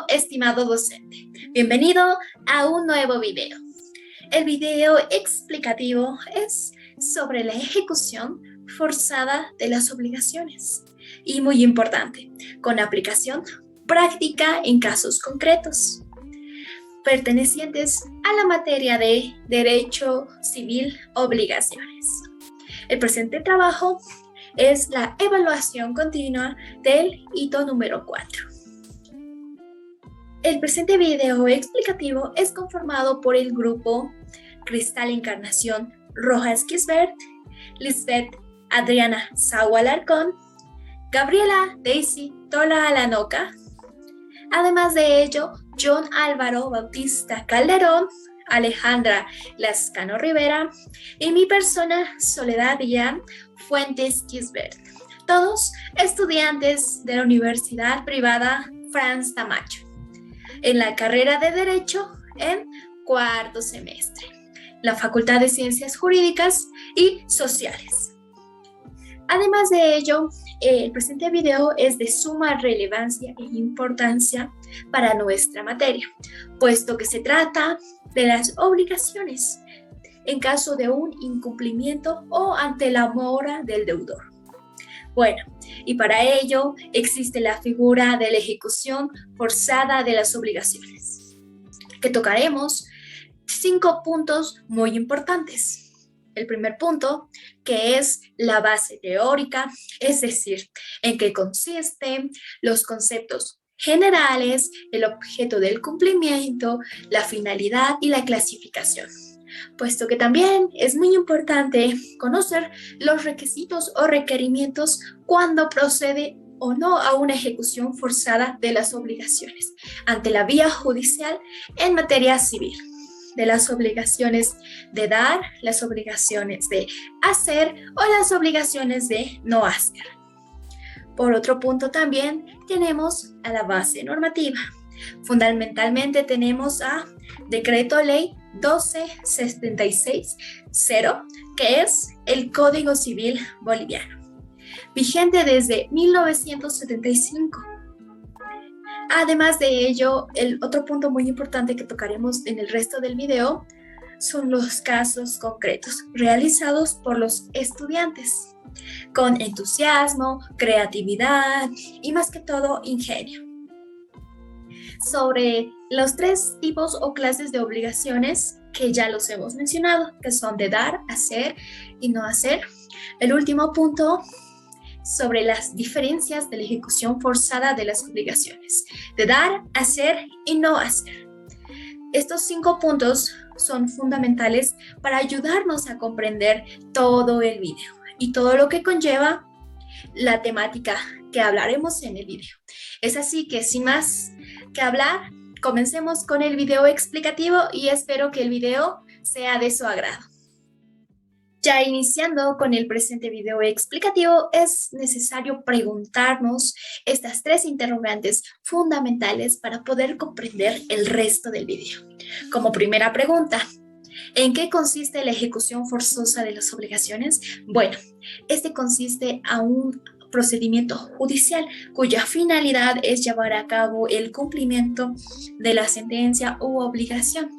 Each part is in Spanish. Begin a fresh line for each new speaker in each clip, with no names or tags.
estimado docente. Bienvenido a un nuevo video. El video explicativo es sobre la ejecución forzada de las obligaciones y muy importante, con aplicación práctica en casos concretos, pertenecientes a la materia de Derecho Civil Obligaciones. El presente trabajo es la evaluación continua del hito número 4. El presente video explicativo es conformado por el grupo Cristal Encarnación Rojas Kisbert, Lisbeth Adriana Sawa Alarcón, Gabriela Daisy Tola Alanoca. Además de ello, John Álvaro Bautista Calderón, Alejandra Lascano Rivera y mi persona Soledad Villan Fuentes Kisbert, todos estudiantes de la Universidad Privada Franz Tamayo, en la carrera de Derecho en cuarto semestre, la Facultad de Ciencias Jurídicas y Sociales. Además de ello, el presente video es de suma relevancia e importancia para nuestra materia, puesto que se trata de las obligaciones en caso de un incumplimiento o ante la mora del deudor. Bueno, y para ello existe la figura de la ejecución forzada de las obligaciones, que tocaremos 5 puntos muy importantes. El primer punto, que es la base teórica, es decir, en qué consiste, los conceptos generales, el objeto del cumplimiento, la finalidad y la clasificación, puesto que también es muy importante conocer los requisitos o requerimientos cuando procede o no a una ejecución forzada de las obligaciones ante la vía judicial en materia civil, de las obligaciones de dar, las obligaciones de hacer o las obligaciones de no hacer. Por otro punto también tenemos a la base normativa. Fundamentalmente tenemos a Decreto Ley 1276-0, que es el Código Civil Boliviano, vigente desde 1975. Además de ello, el otro punto muy importante que tocaremos en el resto del video son los casos concretos realizados por los estudiantes, con entusiasmo, creatividad y más que todo ingenio. Sobre los 3 tipos o clases de obligaciones que ya los hemos mencionado, que son de dar, hacer y no hacer. El último punto sobre las diferencias de la ejecución forzada de las obligaciones, de dar, hacer y no hacer. Estos 5 puntos son fundamentales para ayudarnos a comprender todo el video y todo lo que conlleva la temática que hablaremos en el video. Es así que sin más que hablar, comencemos con el video explicativo y espero que el video sea de su agrado. Ya iniciando con el presente video explicativo, es necesario preguntarnos estas 3 interrogantes fundamentales para poder comprender el resto del video. Como primera pregunta, ¿en qué consiste la ejecución forzosa de las obligaciones? Bueno, este consiste a un procedimiento judicial cuya finalidad es llevar a cabo el cumplimiento de la sentencia u obligación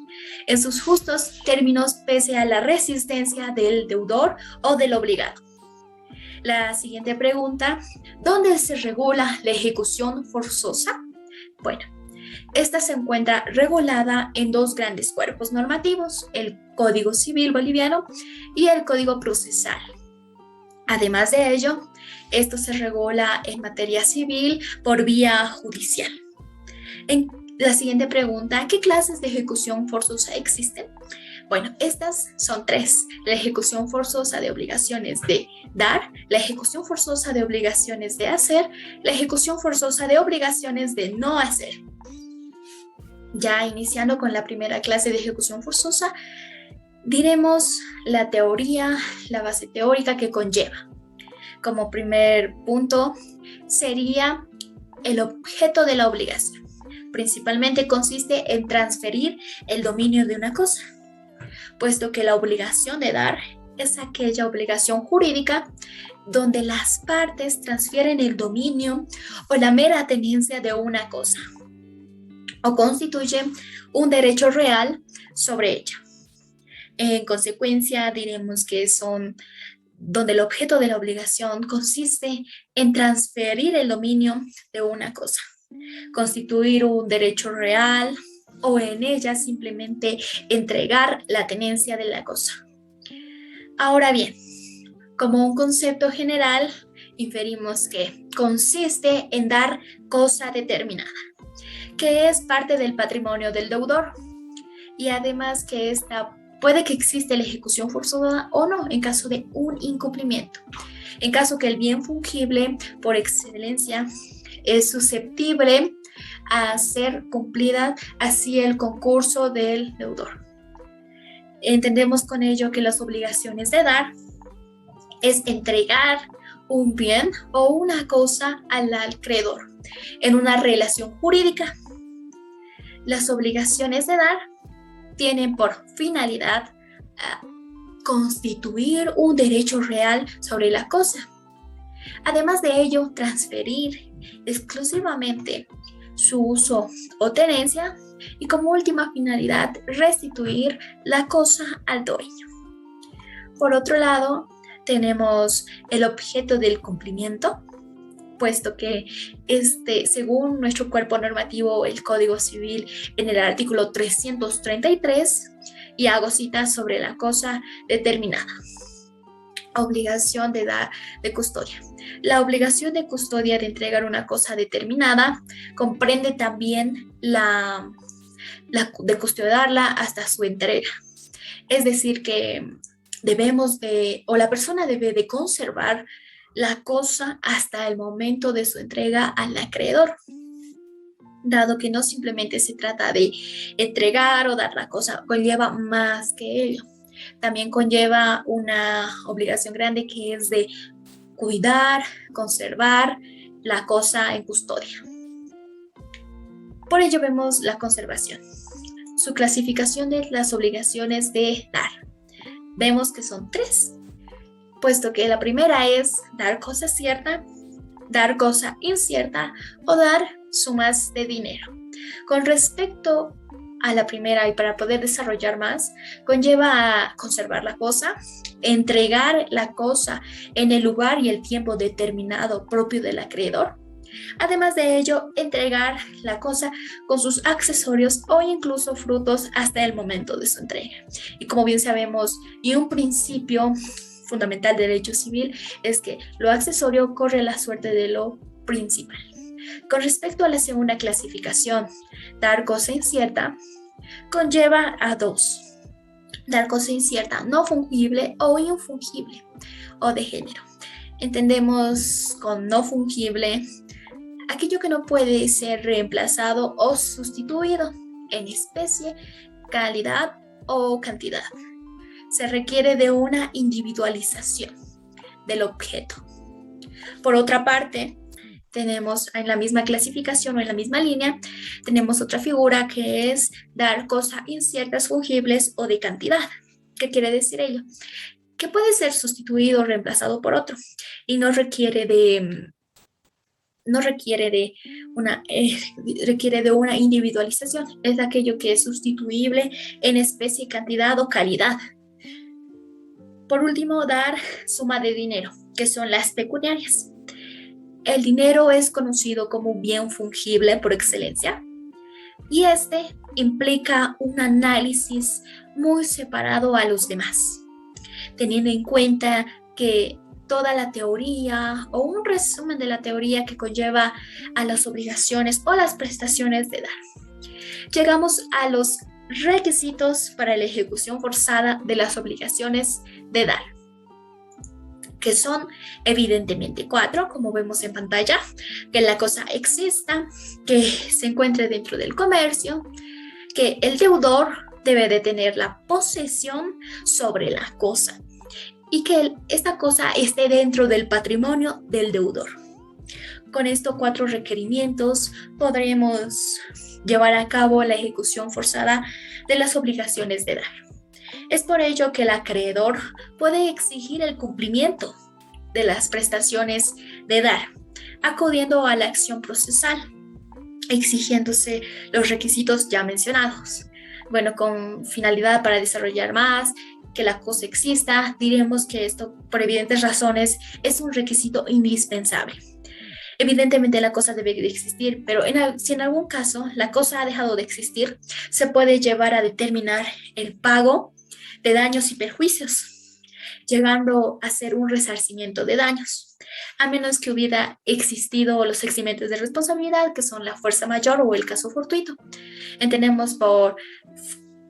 en sus justos términos pese a la resistencia del deudor o del obligado. La siguiente pregunta, ¿dónde se regula la ejecución forzosa? Bueno, esta se encuentra regulada en 2 grandes cuerpos normativos, el Código Civil Boliviano y el Código Procesal. Además de ello, esto se regula en materia civil por vía judicial. En la siguiente pregunta, ¿qué clases de ejecución forzosa existen? Bueno, estas son 3. La ejecución forzosa de obligaciones de dar, la ejecución forzosa de obligaciones de hacer, la ejecución forzosa de obligaciones de no hacer. Ya iniciando con la primera clase de ejecución forzosa, diremos la teoría, la base teórica que conlleva. Como primer punto sería el objeto de la obligación. Principalmente consiste en transferir el dominio de una cosa, puesto que la obligación de dar es aquella obligación jurídica donde las partes transfieren el dominio o la mera tenencia de una cosa. o constituye un derecho real sobre ella. En consecuencia, diremos que son donde el objeto de la obligación consiste en transferir el dominio de una cosa, constituir un derecho real o en ella simplemente entregar la tenencia de la cosa. Ahora bien, como un concepto general, inferimos que consiste en dar cosa determinada, que es parte del patrimonio del deudor, y además que esta puede que exista la ejecución forzosa o no en caso de un incumplimiento. En caso que el bien fungible por excelencia es susceptible a ser cumplida así el concurso del deudor. Entendemos con ello que las obligaciones de dar es entregar un bien o una cosa al acreedor en una relación jurídica. Las obligaciones de dar tienen por finalidad constituir un derecho real sobre la cosa. Además de ello, transferir exclusivamente su uso o tenencia y como última finalidad restituir la cosa al dueño. Por otro lado, tenemos el objeto del cumplimiento, puesto que según nuestro cuerpo normativo, el Código Civil, en el artículo 333, y hago cita sobre la cosa determinada. Obligación de custodia. La obligación de custodia de entregar una cosa determinada comprende también la de custodiarla hasta su entrega. Es decir, que la persona debe de conservar la cosa hasta el momento de su entrega al acreedor, dado que no simplemente se trata de entregar o dar la cosa, conlleva más que ello. También conlleva una obligación grande que es de cuidar, conservar la cosa en custodia. Por ello vemos la conservación. Su clasificación de las obligaciones de dar. Vemos que son 3, puesto que la primera es dar cosa cierta, dar cosa incierta o dar sumas de dinero. Con respecto a la primera, y para poder desarrollar más, conlleva a conservar la cosa, entregar la cosa en el lugar y el tiempo determinado propio del acreedor. Además de ello, entregar la cosa con sus accesorios o incluso frutos hasta el momento de su entrega. Y como bien sabemos, y un principio fundamental del derecho civil es que lo accesorio corre la suerte de lo principal. Con respecto a la segunda clasificación, dar cosa incierta, conlleva a 2. Dar cosa incierta no fungible o infungible o de género. Entendemos con no fungible aquello que no puede ser reemplazado o sustituido en especie, calidad o cantidad. Se requiere de una individualización del objeto. Por otra parte, tenemos en la misma clasificación o en la misma línea, tenemos otra figura que es dar cosas inciertas, fungibles o de cantidad. ¿Qué quiere decir ello? Que puede ser sustituido o reemplazado por otro y requiere de una individualización. Es aquello que es sustituible en especie, cantidad o calidad. Por último, dar suma de dinero, que son las pecuniarias. El dinero es conocido como un bien fungible por excelencia y implica un análisis muy separado a los demás, teniendo en cuenta que toda la teoría o un resumen de la teoría que conlleva a las obligaciones o las prestaciones de dar. Llegamos a los requisitos para la ejecución forzada de las obligaciones de dar, que son evidentemente 4, como vemos en pantalla: que la cosa exista, que se encuentre dentro del comercio, que el deudor debe de tener la posesión sobre la cosa y que esta cosa esté dentro del patrimonio del deudor. Con estos 4 requerimientos podremos llevar a cabo la ejecución forzada de las obligaciones de dar. Es por ello que el acreedor puede exigir el cumplimiento de las prestaciones de dar, acudiendo a la acción procesal, exigiéndose los requisitos ya mencionados. Bueno, con finalidad para desarrollar más, que la cosa exista, diremos que esto, por evidentes razones, es un requisito indispensable. Evidentemente la cosa debe de existir, pero si en algún caso la cosa ha dejado de existir, se puede llevar a determinar el pago de daños y perjuicios, llegando a ser un resarcimiento de daños, a menos que hubiera existido los eximentes de responsabilidad, que son la fuerza mayor o el caso fortuito. Entendemos por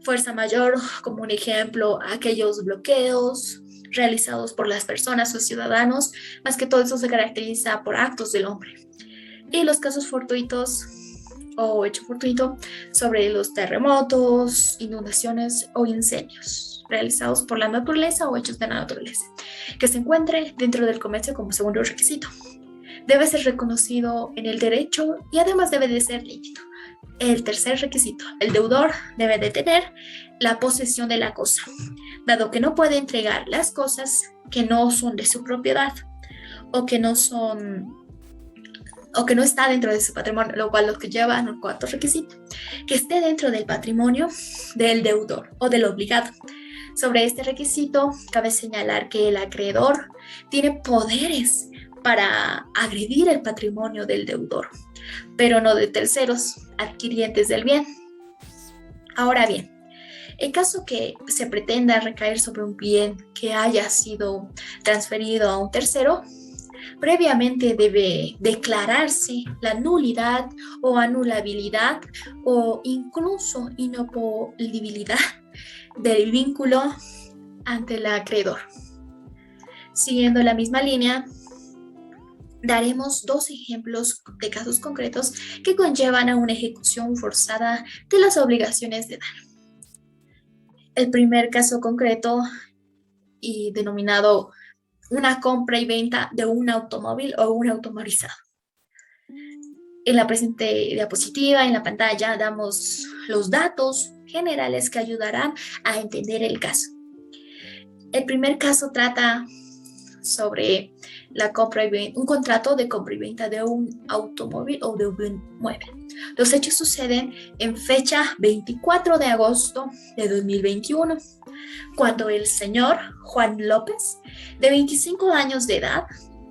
fuerza mayor como un ejemplo aquellos bloqueos realizados por las personas o ciudadanos, más que todo eso se caracteriza por actos del hombre. Y los casos fortuitos o hecho fortuito sobre los terremotos, inundaciones o incendios realizados por la naturaleza o hechos de la naturaleza, que se encuentre dentro del comercio como segundo requisito. Debe ser reconocido en el derecho y además debe de ser lícito. El tercer requisito, el deudor debe de tener la posesión de la cosa, dado que no puede entregar las cosas que no son de su propiedad o que no está dentro de su patrimonio, lo cual lo que lleva a un cuarto requisito, que esté dentro del patrimonio del deudor o del obligado. Sobre este requisito, cabe señalar que el acreedor tiene poderes para agredir el patrimonio del deudor, pero no de terceros adquirientes del bien. Ahora bien, en caso que se pretenda recaer sobre un bien que haya sido transferido a un tercero, previamente debe declararse la nulidad o anulabilidad o incluso inopolibilidad del vínculo ante el acreedor. Siguiendo la misma línea, daremos dos ejemplos de casos concretos que conllevan a una ejecución forzada de las obligaciones de dar. El primer caso concreto y denominado una compra y venta de un automóvil o un automovilizado. En la presente diapositiva, en la pantalla, damos los datos generales que ayudarán a entender el caso. El primer caso trata sobre la compra y venta, un contrato de compra y venta de un automóvil o de un inmueble. Los hechos suceden en fecha 24 de agosto de 2021, cuando el señor Juan López, de 25 años de edad,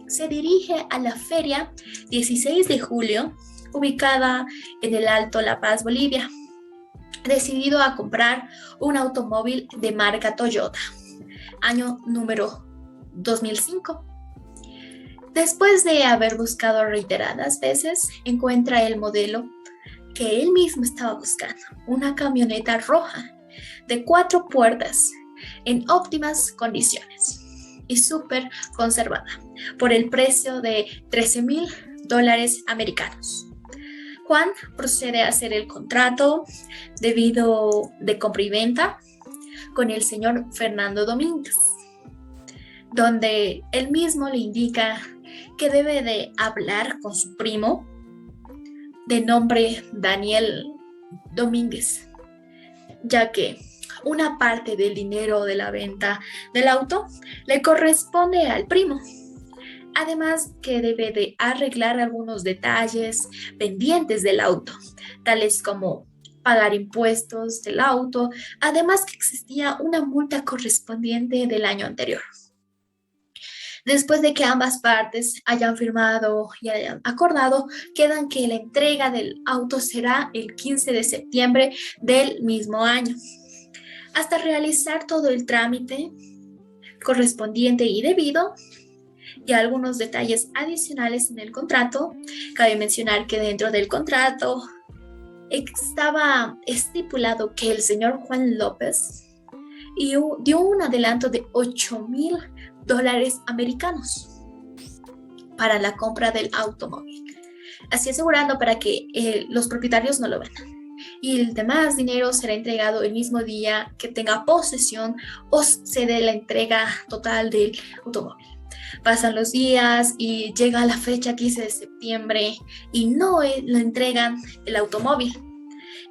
se dirige a la feria 16 de julio, ubicada en el Alto La Paz, Bolivia, decidido a comprar un automóvil de marca Toyota, año número 2005. Después de haber buscado reiteradas veces, encuentra el modelo que él mismo estaba buscando, una camioneta roja de 4 puertas en óptimas condiciones y súper conservada por el precio de $13,000 americanos. Juan procede a hacer el contrato de compra y venta con el señor Fernando Domínguez, donde él mismo le indica que debe de hablar con su primo de nombre Daniel Domínguez, ya que una parte del dinero de la venta del auto le corresponde al primo. Además que debe de arreglar algunos detalles pendientes del auto, tales como pagar impuestos del auto, además que existía una multa correspondiente del año anterior. Después de que ambas partes hayan firmado y hayan acordado, quedan que la entrega del auto será el 15 de septiembre del mismo año. Hasta realizar todo el trámite correspondiente y debido, y algunos detalles adicionales en el contrato, cabe mencionar que dentro del contrato estaba estipulado que el señor Juan López dio un adelanto de $8,000 americanos para la compra del automóvil, así asegurando para que los propietarios no lo vendan. Y el demás dinero será entregado el mismo día que tenga posesión o se dé la entrega total del automóvil. Pasan los días y llega la fecha 15 de septiembre y no le entregan el automóvil.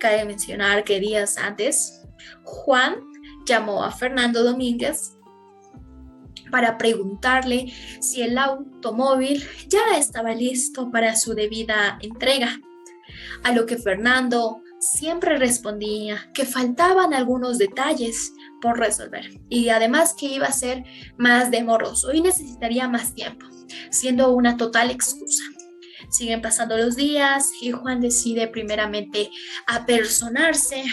Cabe mencionar que días antes, Juan llamó a Fernando Domínguez para preguntarle si el automóvil ya estaba listo para su debida entrega. a lo que Fernando siempre respondía que faltaban algunos detalles por resolver y además que iba a ser más demoroso y necesitaría más tiempo, siendo una total excusa. Siguen pasando los días y Juan decide primeramente apersonarse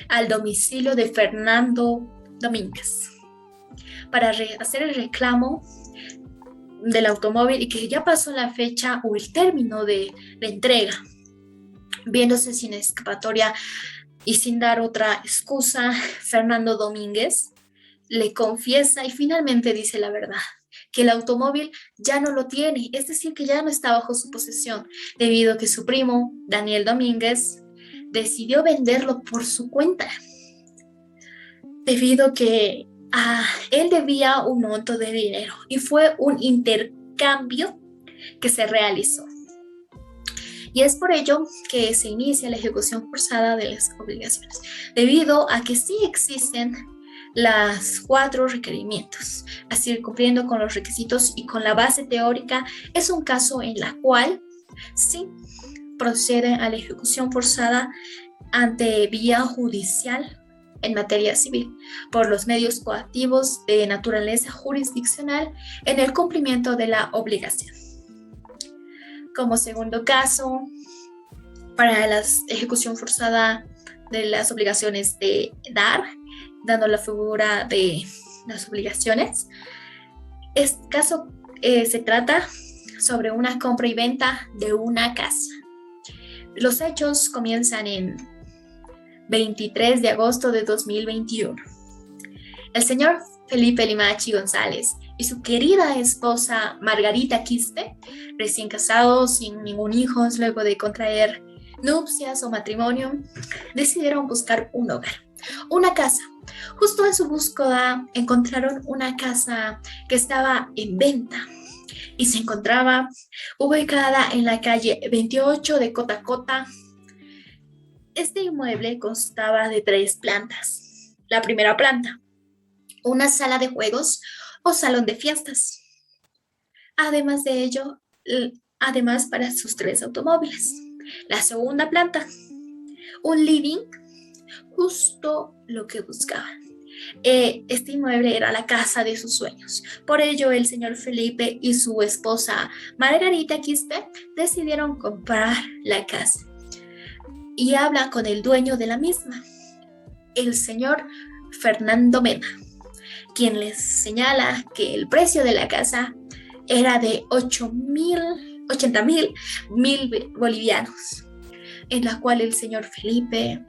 al domicilio de Fernando Domínguez para hacer el reclamo del automóvil y que ya pasó la fecha o el término de la entrega. Viéndose sin escapatoria y sin dar otra excusa, Fernando Domínguez le confiesa y finalmente dice la verdad, que el automóvil ya no lo tiene, es decir, que ya no está bajo su posesión, debido a que su primo, Daniel Domínguez, decidió venderlo por su cuenta, debido a que él debía un monto de dinero y fue un intercambio que se realizó. Y es por ello que se inicia la ejecución forzada de las obligaciones, debido a que sí existen las 4 requerimientos. Así, cumpliendo con los requisitos y con la base teórica, es un caso en la cual sí procede a la ejecución forzada ante vía judicial en materia civil, por los medios coactivos de naturaleza jurisdiccional en el cumplimiento de la obligación. Como segundo caso, para la ejecución forzada de las obligaciones de dar, dando la figura de las obligaciones, este caso se trata sobre una compra y venta de una casa. Los hechos comienzan en 23 de agosto de 2021. El señor Felipe Limachi González y su querida esposa Margarita Quispe, recién casados, sin ningún hijo, luego de contraer nupcias o matrimonio, decidieron buscar un hogar, una casa. Justo en su búsqueda encontraron una casa que estaba en venta y se encontraba ubicada en la calle 28 de Cotacota. Este inmueble constaba de 3 plantas. La primera planta, una sala de juegos o salón de fiestas. Además de ello, además para sus 3 automóviles. La segunda planta, un living, justo lo que buscaban. Este inmueble era la casa de sus sueños. Por ello, el señor Felipe y su esposa Margarita Quispe decidieron comprar la casa. Y habla con el dueño de la misma, el señor Fernando Mena, quien les señala que el precio de la casa era de 80,000 bolivianos, en la cual el señor Felipe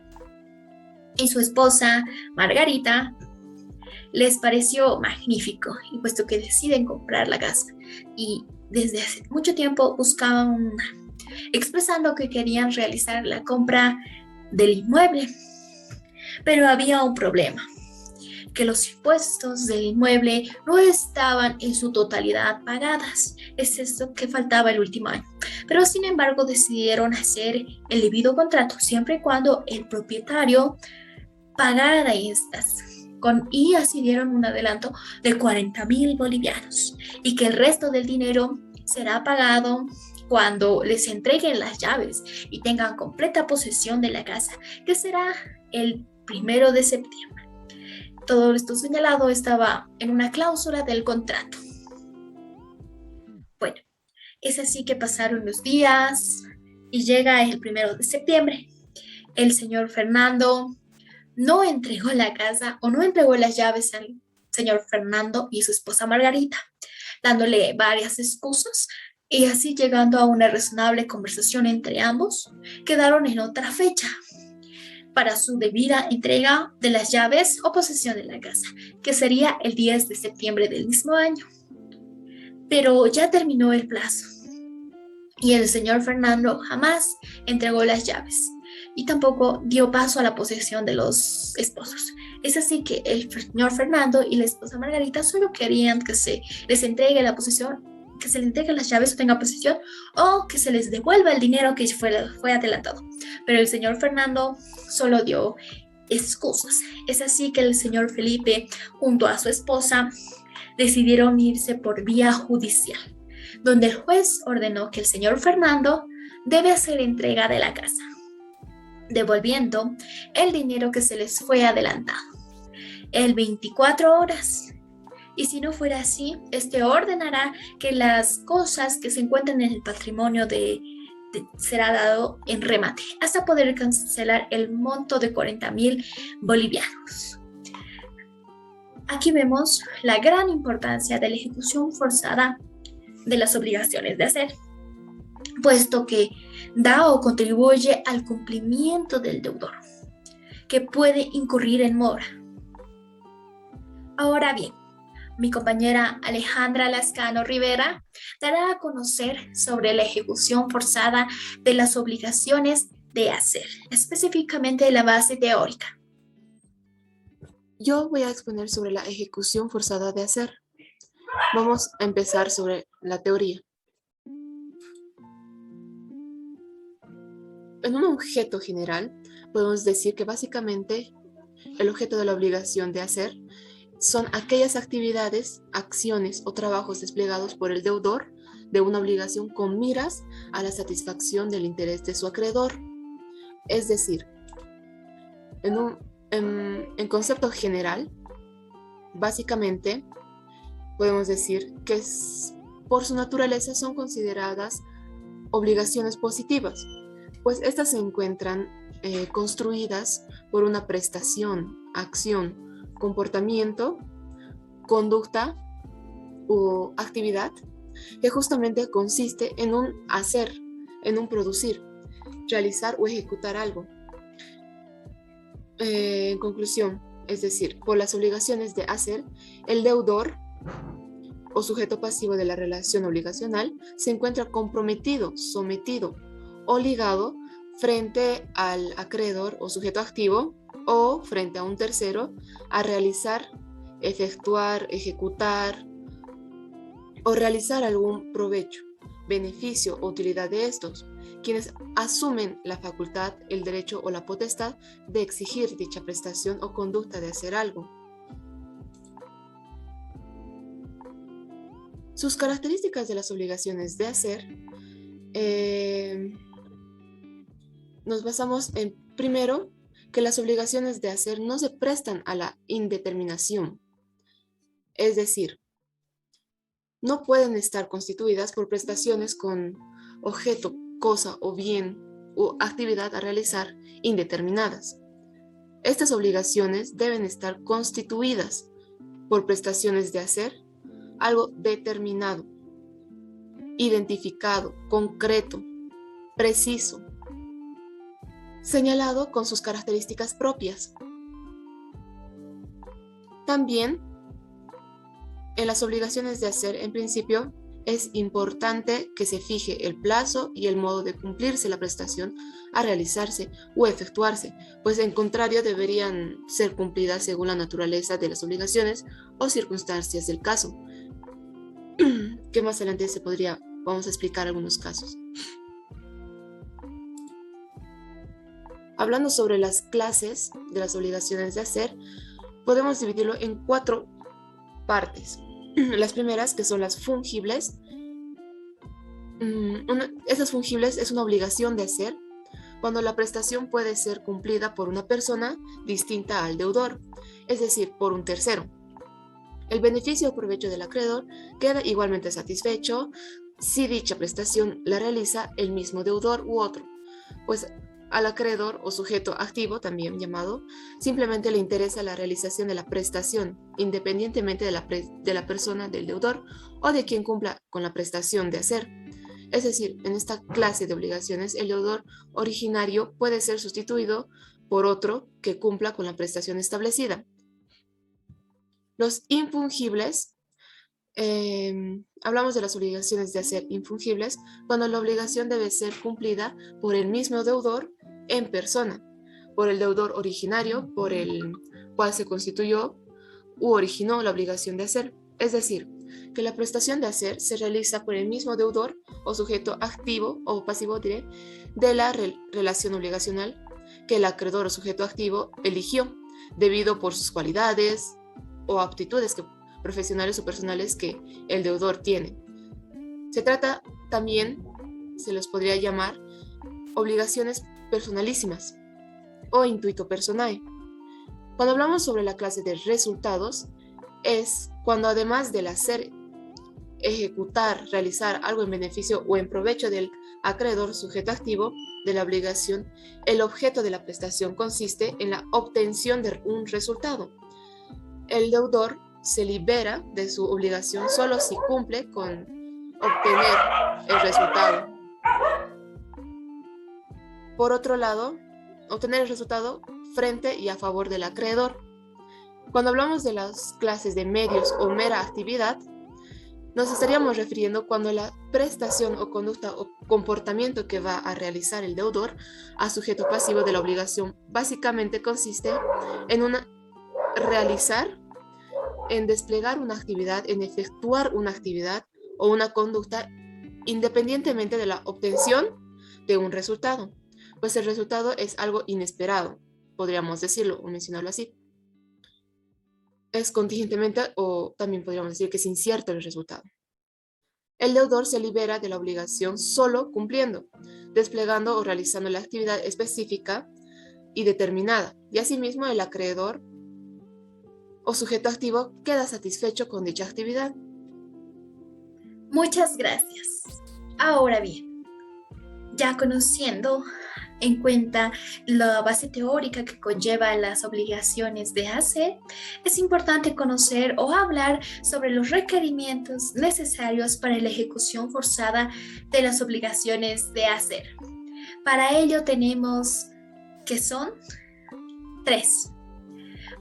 y su esposa Margarita les pareció magnífico, y puesto que deciden comprar la casa y desde hace mucho tiempo buscaban expresando que querían realizar la compra del inmueble, pero había un problema, que los impuestos del inmueble no estaban en su totalidad pagadas, es esto que faltaba el último año, pero sin embargo decidieron hacer el debido contrato siempre y cuando el propietario pagara estas, y así dieron un adelanto de 40,000 bolivianos y que el resto del dinero será pagado cuando les entreguen las llaves y tengan completa posesión de la casa, que será el 1 de septiembre. Todo esto señalado estaba en una cláusula del contrato. Bueno, es así que pasaron los días y llega el 1 de septiembre. El señor Fernando no entregó la casa o no entregó las llaves al señor Fernando y su esposa Margarita, dándole varias excusas. Y así, llegando a una razonable conversación entre ambos, quedaron en otra fecha para su debida entrega de las llaves o posesión de la casa, que sería el 10 de septiembre del mismo año. Pero ya terminó el plazo y el señor Fernando jamás entregó las llaves y tampoco dio paso a la posesión de los esposos. Es así que el señor Fernando y la esposa Margarita solo querían que se les entregue la posesión, que se les entregue las llaves o tenga posesión, o que se les devuelva el dinero que fue adelantado. Pero el señor Fernando solo dio excusas. Es así que el señor Felipe, junto a su esposa, decidieron irse por vía judicial donde el juez ordenó que el señor Fernando debe hacer entrega de la casa, devolviendo el dinero que se les fue adelantado en 24 horas. Y si no fuera así, este ordenará que las cosas que se encuentran en el patrimonio será dado en remate, hasta poder cancelar el monto de 40.000 bolivianos. Aquí vemos la gran importancia de la ejecución forzada de las obligaciones de hacer, puesto que da o contribuye al cumplimiento del deudor, que puede incurrir en mora. Ahora bien, mi compañera Alejandra Lascano Rivera dará a conocer sobre la ejecución forzada de las obligaciones de hacer, específicamente la base teórica.
Yo voy a exponer sobre la ejecución forzada de hacer. Vamos a empezar sobre la teoría. En un objeto general, podemos decir que básicamente el objeto de la obligación de hacer son aquellas actividades, acciones o trabajos desplegados por el deudor de una obligación con miras a la satisfacción del interés de su acreedor. Es decir, en concepto general, básicamente podemos decir que por su naturaleza son consideradas obligaciones positivas, pues estas se encuentran construidas por una prestación, acción, comportamiento, conducta o actividad que justamente consiste en un hacer, en un producir, realizar o ejecutar algo. En conclusión, es decir, por las obligaciones de hacer, el deudor o sujeto pasivo de la relación obligacional se encuentra comprometido, sometido o ligado frente al acreedor o sujeto activo o frente a un tercero a realizar, efectuar, ejecutar o realizar algún provecho, beneficio o utilidad de estos, quienes asumen la facultad, el derecho o la potestad de exigir dicha prestación o conducta de hacer algo. Sus características de las obligaciones de hacer, nos basamos en, primero, que las obligaciones de hacer no se prestan a la indeterminación. Es decir, no pueden estar constituidas por prestaciones con objeto, cosa o bien o actividad a realizar indeterminadas. Estas obligaciones deben estar constituidas por prestaciones de hacer algo determinado, identificado, concreto, preciso, señalado con sus características propias. También, en las obligaciones de hacer, en principio, es importante que se fije el plazo y el modo de cumplirse la prestación a realizarse o efectuarse, pues en contrario deberían ser cumplidas según la naturaleza de las obligaciones o circunstancias del caso, que más adelante vamos a explicar algunos casos. Hablando sobre las clases de las obligaciones de hacer, podemos dividirlo en 4 partes. Las primeras, que son las fungibles. Esas fungibles es una obligación de hacer cuando la prestación puede ser cumplida por una persona distinta al deudor, es decir, por un tercero. El beneficio o provecho del acreedor queda igualmente satisfecho si dicha prestación la realiza el mismo deudor u otro, pues al acreedor o sujeto activo, también llamado, simplemente le interesa la realización de la prestación, independientemente de la persona del deudor o de quien cumpla con la prestación de hacer. Es decir, en esta clase de obligaciones, el deudor originario puede ser sustituido por otro que cumpla con la prestación establecida. Los infungibles, hablamos de las obligaciones de hacer infungibles cuando la obligación debe ser cumplida por el mismo deudor en persona, por el deudor originario por el cual se constituyó u originó la obligación de hacer. Es decir, que la prestación de hacer se realiza por el mismo deudor o sujeto activo o pasivo de la relación obligacional que el acreedor o sujeto activo eligió debido por sus cualidades o aptitudes profesionales o personales que el deudor tiene. Se trata también, se los podría llamar, obligaciones personalísimas o intuito personae. Cuando hablamos sobre la clase de resultados, es cuando además del hacer, ejecutar, realizar algo en beneficio o en provecho del acreedor sujeto activo de la obligación, el objeto de la prestación consiste en la obtención de un resultado. El deudor se libera de su obligación solo si cumple con obtener el resultado. Por otro lado, obtener el resultado frente y a favor del acreedor. Cuando hablamos de las clases de medios o mera actividad, nos estaríamos refiriendo cuando la prestación o conducta o comportamiento que va a realizar el deudor a sujeto pasivo de la obligación básicamente consiste en realizar, en desplegar una actividad, en efectuar una actividad o una conducta independientemente de la obtención de un resultado, pues el resultado es algo inesperado, podríamos decirlo o mencionarlo así. Es contingentemente o también podríamos decir que es incierto el resultado. El deudor se libera de la obligación solo cumpliendo, desplegando o realizando la actividad específica y determinada, y asimismo el acreedor o sujeto activo queda satisfecho con dicha actividad.
Muchas gracias. Ahora bien, ya conociendo en cuenta la base teórica que conlleva las obligaciones de hacer, es importante conocer o hablar sobre los requerimientos necesarios para la ejecución forzada de las obligaciones de hacer. Para ello tenemos que son 3,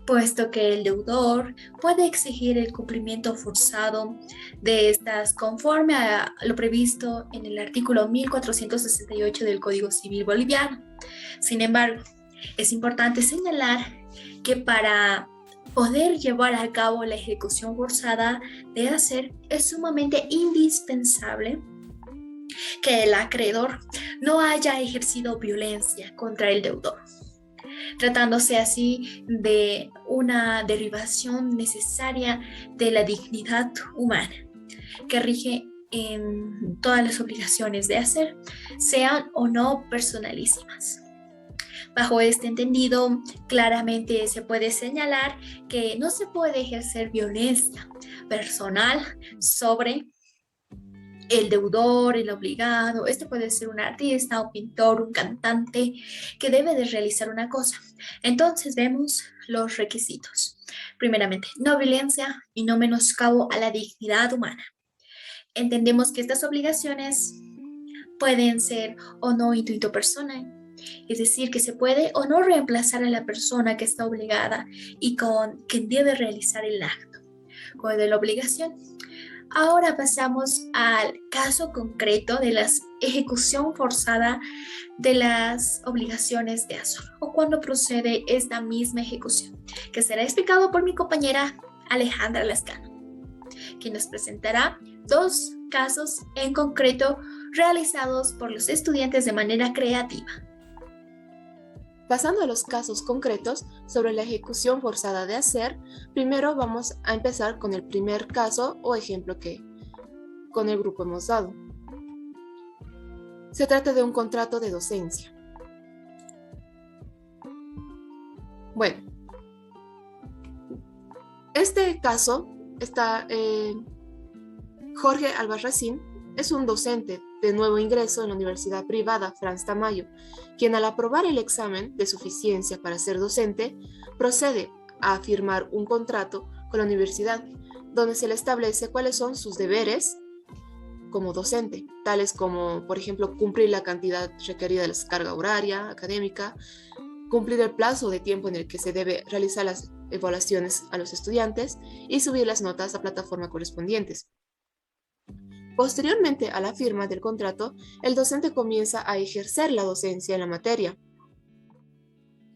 puesto que el deudor puede exigir el cumplimiento forzado de estas conforme a lo previsto en el artículo 1468 del Código Civil Boliviano. Sin embargo, es importante señalar que para poder llevar a cabo la ejecución forzada de hacer es sumamente indispensable que el acreedor no haya ejercido violencia contra el deudor, tratándose así de una derivación necesaria de la dignidad humana que rige en todas las obligaciones de hacer, sean o no personalísimas. Bajo este entendido, claramente se puede señalar que no se puede ejercer violencia personal sobre el deudor, el obligado. Este puede ser un artista, un pintor, un cantante que debe de realizar una cosa. Entonces vemos los requisitos. Primeramente, no violencia y no menoscabo a la dignidad humana. Entendemos que estas obligaciones pueden ser o no intuito personae, es decir, que se puede o no reemplazar a la persona que está obligada y con quien debe realizar el acto o de la obligación. Ahora pasamos al caso concreto de la ejecución forzada de las obligaciones de hacer o cuando procede esta misma ejecución, que será explicado por mi compañera Alejandra Lascano, quien nos presentará 2 casos en concreto realizados por los estudiantes de manera creativa.
Pasando a los casos concretos sobre la ejecución forzada de hacer, primero vamos a empezar con el primer caso o ejemplo que con el grupo hemos dado. Se trata de un contrato de docencia. Bueno, este caso está Jorge Albarracín, es un docente de nuevo ingreso en la Universidad Privada Franz Tamayo, quien al aprobar el examen de suficiencia para ser docente, procede a firmar un contrato con la universidad, donde se le establece cuáles son sus deberes como docente, tales como, por ejemplo, cumplir la cantidad requerida de la carga horaria académica, cumplir el plazo de tiempo en el que se debe realizar las evaluaciones a los estudiantes y subir las notas a plataforma correspondientes. Posteriormente a la firma del contrato, el docente comienza a ejercer la docencia en la materia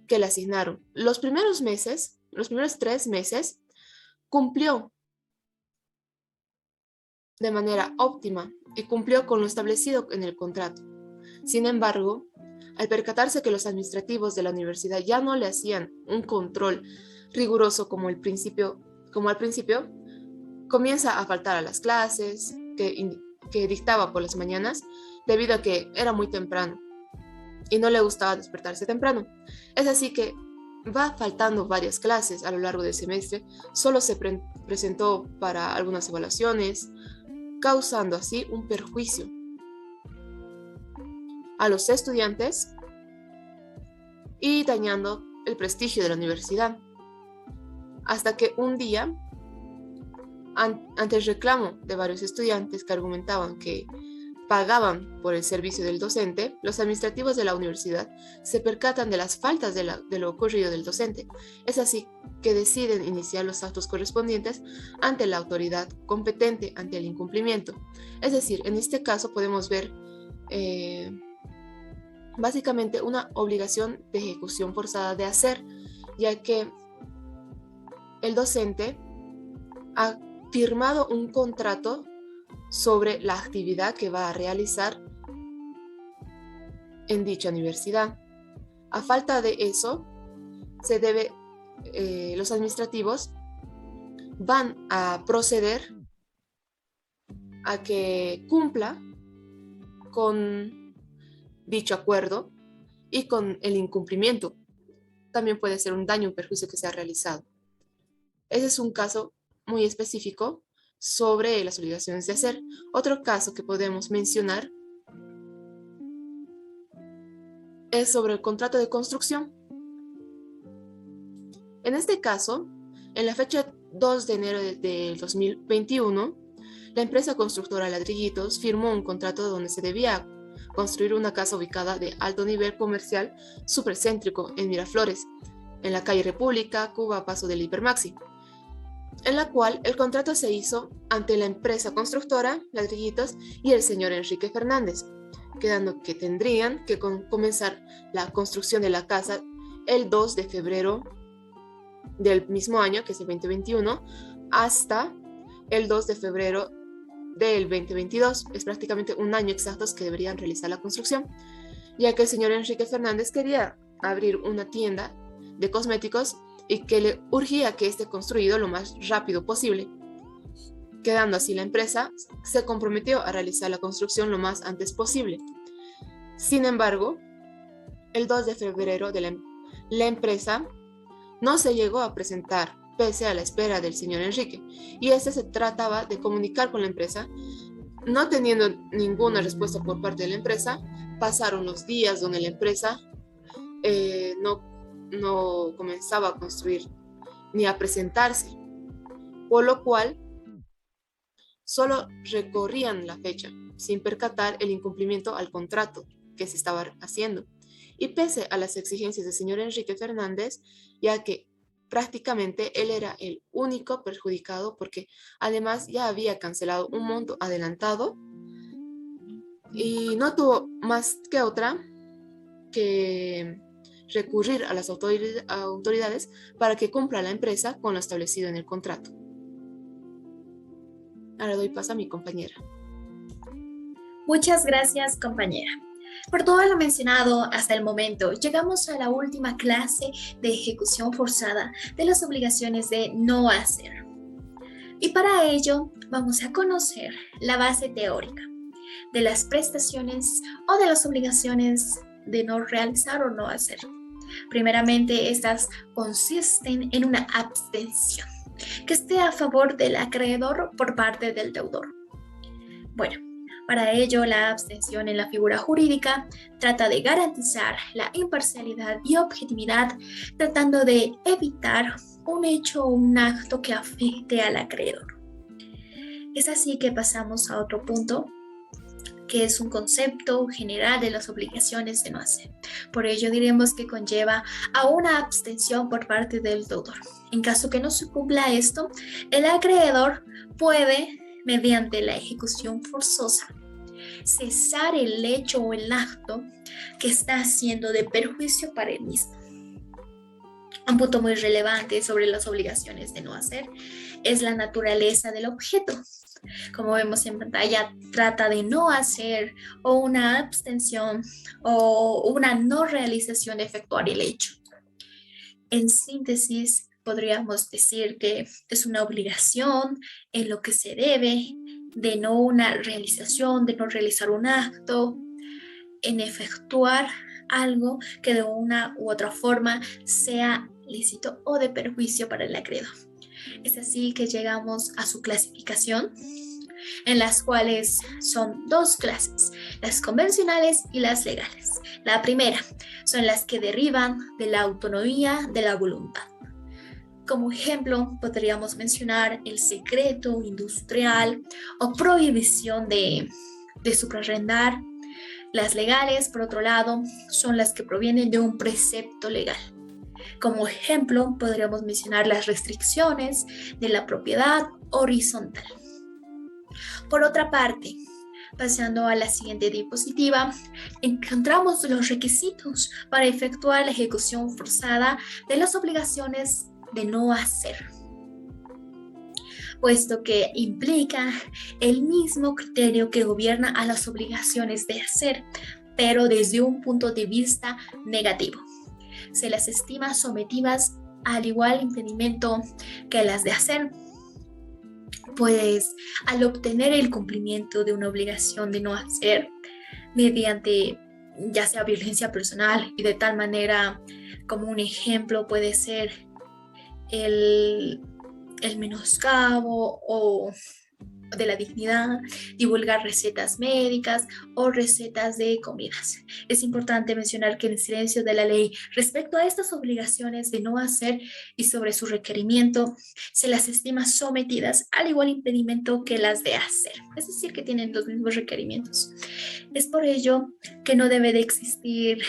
que le asignaron. Los primeros 3 meses, cumplió de manera óptima y cumplió con lo establecido en el contrato. Sin embargo, al percatarse que los administrativos de la universidad ya no le hacían un control riguroso como al principio, comienza a faltar a las clases, que que dictaba por las mañanas debido a que era muy temprano y no le gustaba despertarse temprano. Es así que va faltando varias clases a lo largo del semestre, solo se presentó para algunas evaluaciones, causando así un perjuicio a los estudiantes y dañando el prestigio de la universidad. Hasta que un día, ante el reclamo de varios estudiantes que argumentaban que pagaban por el servicio del docente, los administrativos de la universidad se percatan de las faltas de lo ocurrido del docente. Es así que deciden iniciar los actos correspondientes ante la autoridad competente ante el incumplimiento. Es decir, en este caso podemos ver básicamente una obligación de ejecución forzada de hacer, ya que el docente ha firmado un contrato sobre la actividad que va a realizar en dicha universidad. A falta de eso, los administrativos van a proceder a que cumpla con dicho acuerdo y con el incumplimiento. También puede ser un daño o perjuicio que se ha realizado. Ese es un caso muy específico sobre las obligaciones de hacer. Otro caso que podemos mencionar es sobre el contrato de construcción. En este caso, en la fecha 2 de enero del 2021, la empresa constructora Ladrillitos firmó un contrato donde se debía construir una casa ubicada de alto nivel comercial supercéntrico en Miraflores, en la calle República, Cuba, Paso del Hipermaxi, en la cual el contrato se hizo ante la empresa constructora Ladrillitos y el señor Enrique Fernández, quedando que tendrían que comenzar la construcción de la casa el 2 de febrero del mismo año, que es el 2021, hasta el 2 de febrero del 2022. Es prácticamente un año exacto que deberían realizar la construcción, ya que el señor Enrique Fernández quería abrir una tienda de cosméticos y que le urgía que esté construido lo más rápido posible. Quedando así, la empresa se comprometió a realizar la construcción lo más antes posible. Sin embargo, el 2 de febrero la empresa no se llegó a presentar pese a la espera del señor Enrique, y se trataba de comunicar con la empresa. No teniendo ninguna respuesta por parte de la empresa, pasaron los días donde la empresa no comenzaba a construir ni a presentarse, por lo cual solo recorrían la fecha sin percatar el incumplimiento al contrato que se estaba haciendo. Y pese a las exigencias del señor Enrique Fernández, ya que prácticamente él era el único perjudicado porque además ya había cancelado un monto adelantado y no tuvo más que otra que recurrir a las autoridades para que cumpla la empresa con lo establecido en el contrato. Ahora doy paso a mi compañera.
Muchas gracias, compañera. Por todo lo mencionado hasta el momento, llegamos a la última clase de ejecución forzada de las obligaciones de no hacer. Y para ello vamos a conocer la base teórica de las prestaciones o de las obligaciones de no realizar o no hacer. Primeramente, estas consisten en una abstención que esté a favor del acreedor por parte del deudor. Bueno, para ello, la abstención en la figura jurídica trata de garantizar la imparcialidad y objetividad, tratando de evitar un hecho o un acto que afecte al acreedor. Es así que pasamos a otro punto, que es un concepto general de las obligaciones de no hacer. Por ello diremos que conlleva a una abstención por parte del deudor. En caso que no se cumpla esto, el acreedor puede, mediante la ejecución forzosa, cesar el hecho o el acto que está haciendo de perjuicio para él mismo. Un punto muy relevante sobre las obligaciones de no hacer es la naturaleza del objeto. Como vemos en pantalla, trata de no hacer o una abstención o una no realización de efectuar el hecho. En síntesis, podríamos decir que es una obligación en lo que se debe de no una realización, de no realizar un acto, en efectuar algo que de una u otra forma sea lícito o de perjuicio para el acreedor. Es así que llegamos a su clasificación, en las cuales son dos clases, las convencionales y las legales. La primera son las que derivan de la autonomía de la voluntad. Como ejemplo, podríamos mencionar el secreto industrial o prohibición de suprarrendar. Las legales, por otro lado, son las que provienen de un precepto legal. Como ejemplo, podríamos mencionar las restricciones de la propiedad horizontal. Por otra parte, pasando a la siguiente diapositiva, encontramos los requisitos para efectuar la ejecución forzada de las obligaciones de no hacer, puesto que implica el mismo criterio que gobierna a las obligaciones de hacer, pero desde un punto de vista negativo. Se las estima sometidas al igual impedimento que las de hacer, pues al obtener el cumplimiento de una obligación de no hacer mediante ya sea violencia personal, y de tal manera, como un ejemplo puede ser el menoscabo o de la dignidad, divulgar recetas médicas o recetas de comidas. Es importante mencionar que el silencio de la ley respecto a estas obligaciones de no hacer y sobre su requerimiento se las estima sometidas al igual impedimento que las de hacer, es decir, que tienen los mismos requerimientos. Es por ello que no debe de existir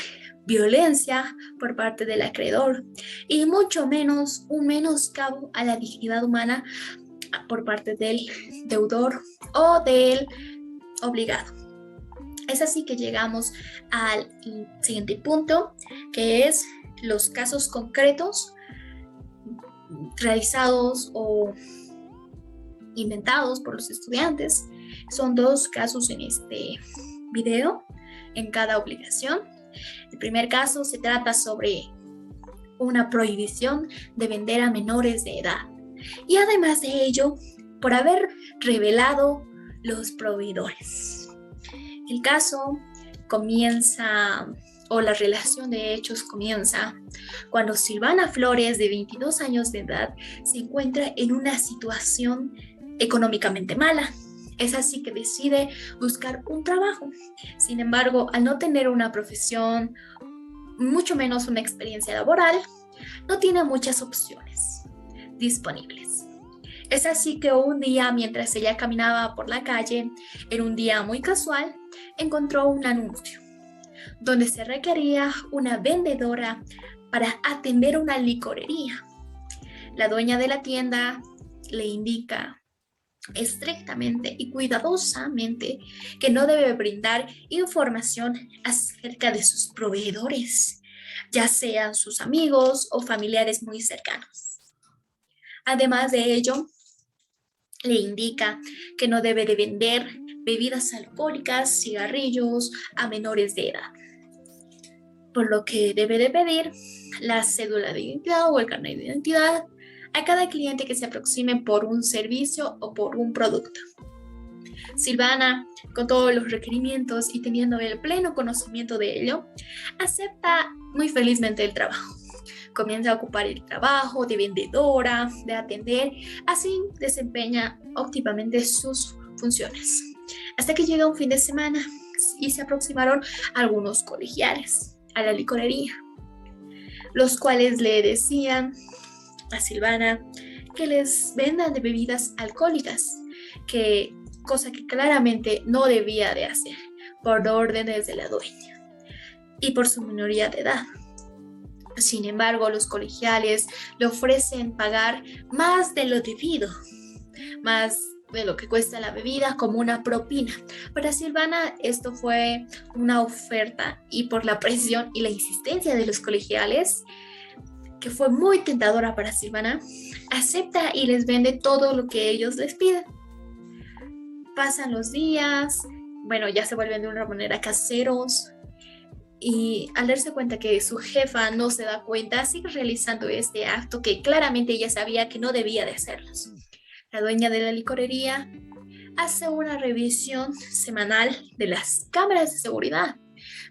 violencia por parte del acreedor y mucho menos un menoscabo a la dignidad humana por parte del deudor o del obligado. Es así que llegamos al siguiente punto, que es los casos concretos realizados o inventados por los estudiantes. Son dos casos en este video, en cada obligación. El primer caso se trata sobre una prohibición de vender a menores de edad. Y además de ello, por haber revelado los proveedores. El caso comienza, o la relación de hechos comienza, cuando Silvana Flores, de 22 años de edad, se encuentra en una situación económicamente mala. Es así que decide buscar un trabajo. Sin embargo, al no tener una profesión, mucho menos una experiencia laboral, no tiene muchas opciones disponibles. Es así que un día, mientras ella caminaba por la calle, en un día muy casual, encontró un anuncio donde se requería una vendedora para atender una licorería. La dueña de la tienda le indica estrictamente y cuidadosamente que no debe brindar información acerca de sus proveedores, ya sean sus amigos o familiares muy cercanos. Además de ello, le indica que no debe de vender bebidas alcohólicas, cigarrillos a menores de edad, por lo que debe de pedir la cédula de identidad o el carnet de identidad a cada cliente que se aproxime por un servicio o por un producto. Silvana, con todos los requerimientos y teniendo el pleno conocimiento de ello, acepta muy felizmente el trabajo. Comienza a ocupar el trabajo de vendedora, de atender, así desempeña óptimamente sus funciones. Hasta que llega un fin de semana y se aproximaron algunos colegiales a la licorería, los cuales le decían a Silvana que les vendan de bebidas alcohólicas, cosa que claramente no debía de hacer por órdenes de la dueña y por su minoría de edad. Sin embargo, los colegiales le ofrecen pagar más de lo debido, más de lo que cuesta la bebida, como una propina. Para Silvana esto fue una oferta, y por la presión y la insistencia de los colegiales, que fue muy tentadora para Silvana, acepta y les vende todo lo que ellos les piden. Pasan los días, ya se vuelven de una manera caseros, y al darse cuenta que su jefa no se da cuenta, sigue realizando este acto que claramente ella sabía que no debía de hacerlos. La dueña de la licorería hace una revisión semanal de las cámaras de seguridad,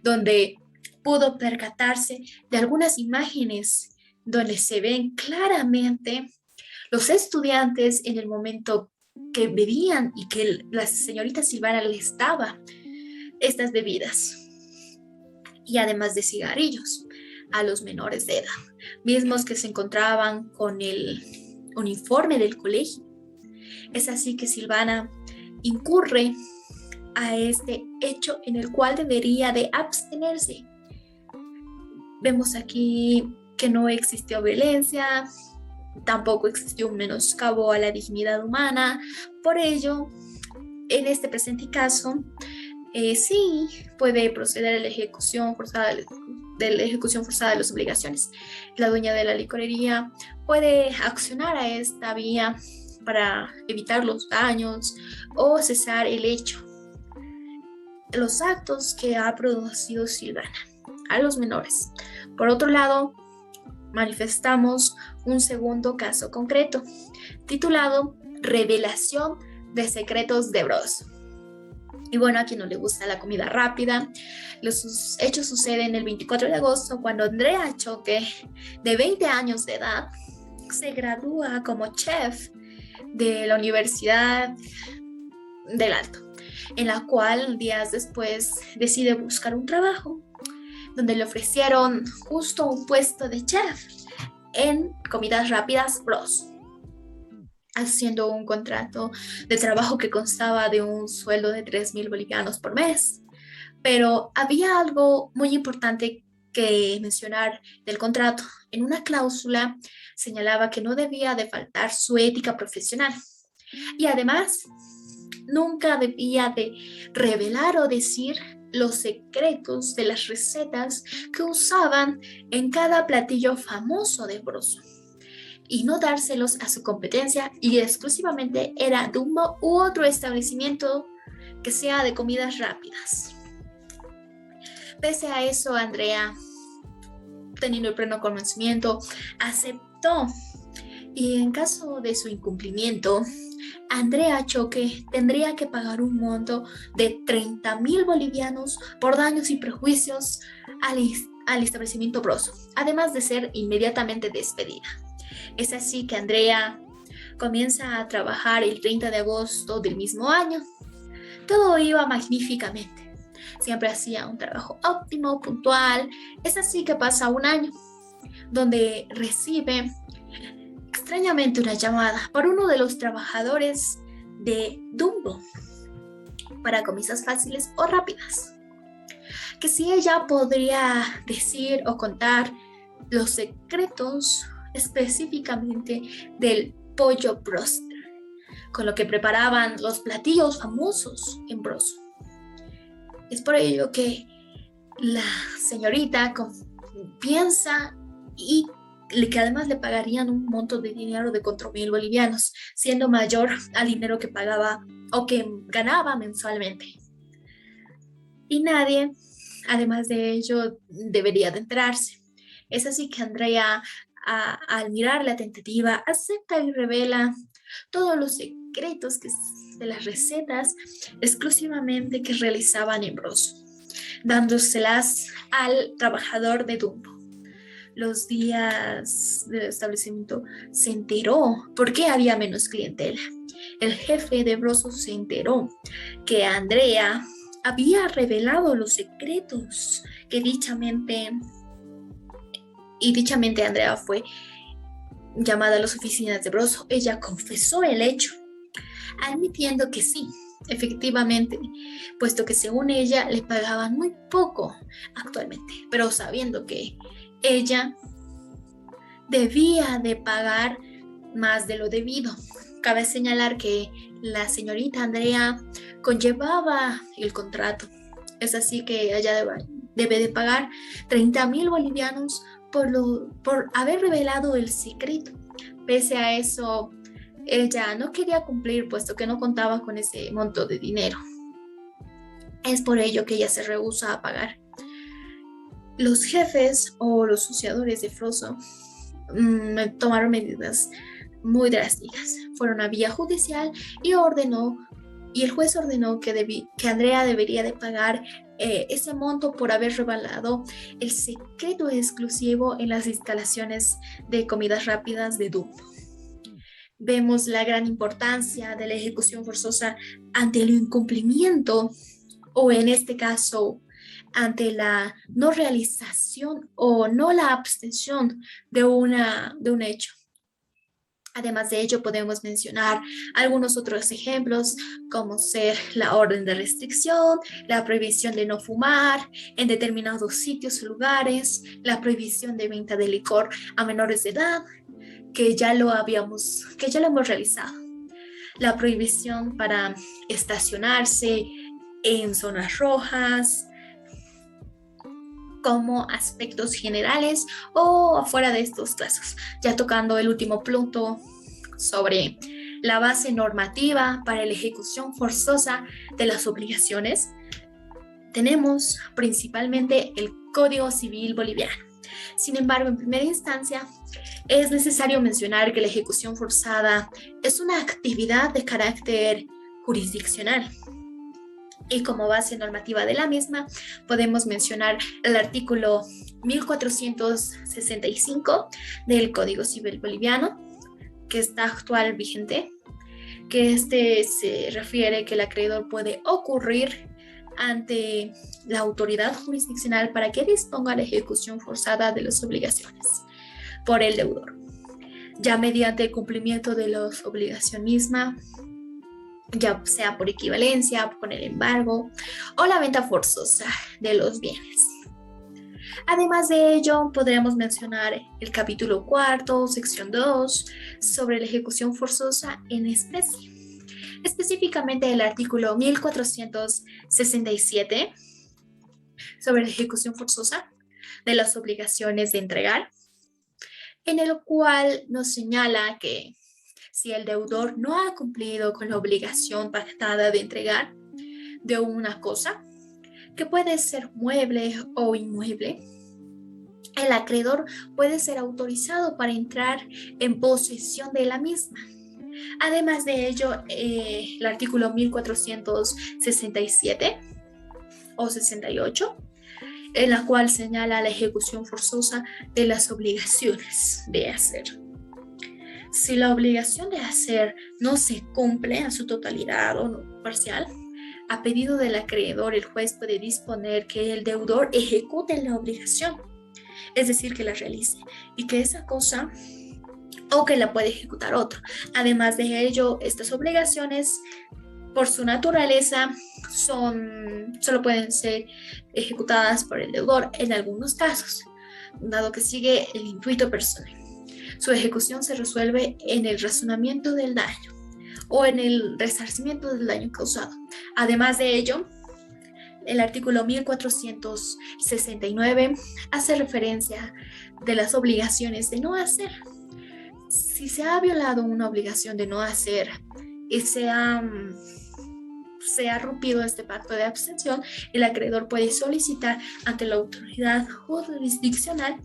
donde pudo percatarse de algunas imágenes donde se ven claramente los estudiantes en el momento que bebían y que la señorita Silvana les daba estas bebidas, y además de cigarrillos a los menores de edad, mismos que se encontraban con el uniforme del colegio. Es así que Silvana incurre a este hecho en el cual debería de abstenerse. Vemos aquí que no existió violencia, tampoco existió un menoscabo a la dignidad humana. Por ello, en este presente caso, sí puede proceder a la ejecución forzada de las obligaciones. La dueña de la licorería puede accionar a esta vía para evitar los daños o cesar el hecho, los actos que ha producido Silvana a los menores. Por otro lado, manifestamos un segundo caso concreto, titulado Revelación de secretos de Bros. Y bueno, a quien no le gusta la comida rápida, los hechos suceden el 24 de agosto cuando Andrea Choque, de 20 años de edad, se gradúa como chef de la Universidad del Alto, en la cual días después decide buscar un trabajo donde le ofrecieron justo un puesto de chef en comidas rápidas Bros, haciendo un contrato de trabajo que constaba de un sueldo de 3,000 bolivianos por mes. Pero había algo muy importante que mencionar del contrato. En una cláusula señalaba que no debía de faltar su ética profesional y además nunca debía de revelar o decir los secretos de las recetas que usaban en cada platillo famoso de Bros, y no dárselos a su competencia, y exclusivamente era Dumbo u otro establecimiento que sea de comidas rápidas. Pese a eso, Andrea, teniendo el pleno conocimiento, aceptó, y en caso de su incumplimiento, Andrea Choque tendría que pagar un monto de 30,000 bolivianos por daños y prejuicios al establecimiento Bros, además de ser inmediatamente despedida. Es así que Andrea comienza a trabajar el 30 de agosto del mismo año. Todo iba magníficamente. Siempre hacía un trabajo óptimo, puntual. Es así que pasa un año, donde recibe extrañamente una llamada por uno de los trabajadores de Dumbo para comidas fáciles o rápidas, que si ella podría decir o contar los secretos específicamente del pollo broster, con lo que preparaban los platillos famosos en Bros. Es por ello que la señorita piensa y que además le pagarían un monto de dinero de 4,000 bolivianos, siendo mayor al dinero que pagaba o que ganaba mensualmente. Y nadie, además de ello, debería de enterarse. Es así que Andrea, al mirar la tentativa, acepta y revela todos los secretos de las recetas exclusivamente que realizaban en Bros, dándoselas al trabajador de Dumbo. Los días del establecimiento se enteró por qué había menos clientela. El jefe de Bros se enteró que Andrea había revelado los secretos que dichamente Andrea fue llamada a las oficinas de Bros. Ella confesó el hecho, admitiendo que sí, efectivamente, puesto que según ella le pagaban muy poco actualmente, pero sabiendo que ella debía de pagar más de lo debido. Cabe señalar que la señorita Andrea conllevaba el contrato. Es así que ella debe de pagar 30,000 bolivianos por haber revelado el secreto. Pese a eso, ella no quería cumplir, puesto que no contaba con ese monto de dinero. Es por ello que ella se rehúsa a pagar. Los jefes o los asociadores de Froso tomaron medidas muy drásticas. Fueron a vía judicial y ordenó y el juez ordenó que Andrea debería de pagar ese monto por haber revelado el secreto exclusivo en las instalaciones de comidas rápidas de Dumbo. Vemos la gran importancia de la ejecución forzosa ante el incumplimiento o en este caso ante la no realización o no la abstención de un hecho. Además de ello, podemos mencionar algunos otros ejemplos, como ser la orden de restricción, la prohibición de no fumar en determinados sitios o lugares, la prohibición de venta de licor a menores de edad, que ya lo hemos realizado. La prohibición para estacionarse en zonas rojas, como aspectos generales o afuera de estos casos. Ya tocando el último punto sobre la base normativa para la ejecución forzosa de las obligaciones, tenemos principalmente el Código Civil Boliviano. Sin embargo, en primera instancia, es necesario mencionar que la ejecución forzada es una actividad de carácter jurisdiccional. Y como base normativa de la misma, podemos mencionar el artículo 1465 del Código Civil Boliviano, que está actual vigente, que se refiere que el acreedor puede ocurrir ante la autoridad jurisdiccional para que disponga la ejecución forzada de las obligaciones por el deudor, ya mediante el cumplimiento de las obligaciones mismas, ya sea por equivalencia, por el embargo o la venta forzosa de los bienes. Además de ello, podríamos mencionar el capítulo 4, sección 2, sobre la ejecución forzosa en especie. Específicamente el artículo 1467 sobre la ejecución forzosa de las obligaciones de entregar, en el cual nos señala que si el deudor no ha cumplido con la obligación pactada de entregar de una cosa, que puede ser mueble o inmueble, el acreedor puede ser autorizado para entrar en posesión de la misma. Además de ello, el artículo 1467 o 68, en la cual señala la ejecución forzosa de las obligaciones de hacer. Si la obligación de hacer no se cumple a su totalidad o no parcial, a pedido del acreedor, el juez puede disponer que el deudor ejecute la obligación, es decir, que la realice, y que esa cosa o que la puede ejecutar otro. Además de ello, estas obligaciones, por su naturaleza, solo pueden ser ejecutadas por el deudor en algunos casos, dado que sigue el intuito personal. Su ejecución se resuelve en el razonamiento del daño o en el resarcimiento del daño causado. Además de ello, el artículo 1469 hace referencia de las obligaciones de no hacer. Si se ha violado una obligación de no hacer y se ha rompido este pacto de abstención, el acreedor puede solicitar ante la autoridad jurisdiccional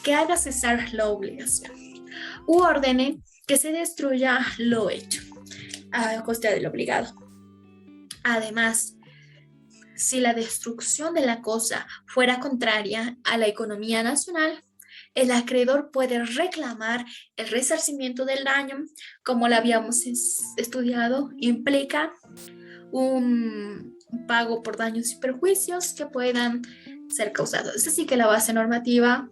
que haga cesar la obligación u ordene que se destruya lo hecho a costa del obligado. Además, si la destrucción de la cosa fuera contraria a la economía nacional, el acreedor puede reclamar el resarcimiento del daño, como lo habíamos estudiado, implica un pago por daños y perjuicios que puedan ser causados. Es así que la base normativa